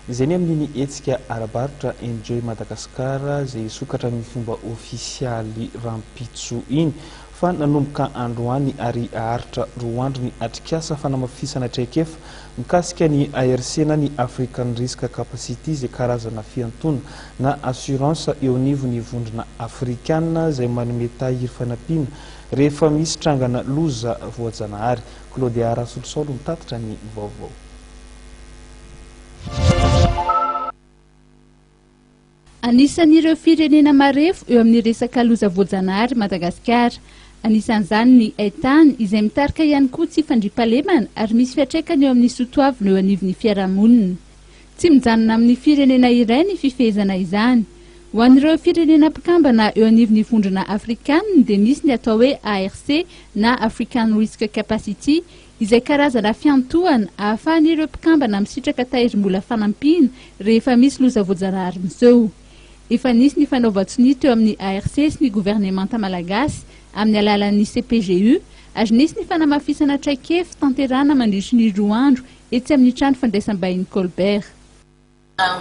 izay ny amin'ny etsika arabaritra Enjoy Madagasikara izay sokatra amin'ny fomba ofisialy rampitso iny fa nanomboka androany ary aharitra 2 andro ny atrikasa fanamafisana traikefa mikasika ny ARC na ny African Risk Capacity izay karazana fiantona na assurance eo anivon'ny vondrona afrikanina izay manome tahiry fanampiana rehefa misy trangana loza voajanahary. Claudia Rasolosolo mitatitra ny vaovao. Anisan'ireo firenena marefo eo amin'ny resaka loza voajanahary Madagasikara. Anisan'izany ny Etany izay mitarika ihany koa tsy fandriampahalemana ary misy fiatraikany eo amin'ny soatoavina eo anivon'ny fiarahamonina. Tsy mijanona amin'ny firenena iray ny fifehezana izany. Ho an'ireo firenena mpikambana eo anivon'ny vondrona afrikanina dia misy ny atao hoe ARC na African Risk Capacity izay karazana fiantohana ahafahan'ireo mpikambana misitraka tahiry-mbola fanampiana rehefa misy loza voajanahary miseho. Efa nisy ny fanaovan-tsiny teo amin'ny ARC sy ny gouvernemanta malagasy amin'ny alalan'ny CPGU ary nisy ny fanamafisana traikefa tanterana mandritra ny 2 andro etsy amin'ny trano fandraisam-bahiny Colbert.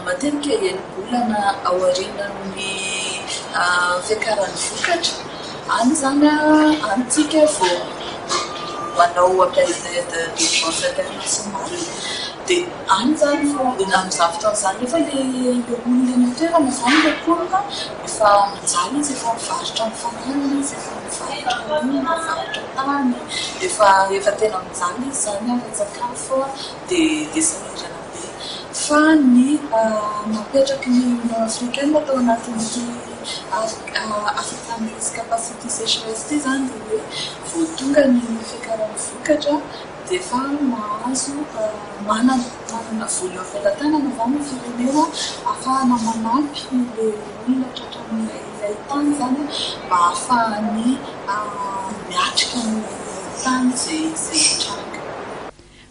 Matetika enim-bolana aorianan'ny fiakaran'ny vokatra any zany antsika vao manao appel d'aide d'urgence internationale dia any zany amin'izany fotoana izany efa le olona ny toerana zany le mponina efa mijaly izy efa mivarotra mifanana izy efa mivarotra mivarotra tany efa tena mijaly izy zany afa-tsakafo dia zay fa ny mapetraky ny Union africaine atao anatin'ity African Risk Capacity CRS ty zany dia hoe vao tonga ny fiakaran'ny vokatra dia efa mahazo manana vola velan-tanana zany firenena ahafahana manampy le olona tratran'ilay tany zany mba ahafahany miatrika ny tany zay tranga.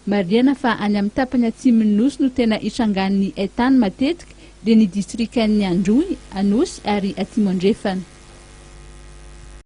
Mariana fa any amin'ny tapany atsimon'ny nosy no tena itrangan'ny Etany matetika dia ny distrikan'ny Androy, Anosy ary Atsimo andrefana.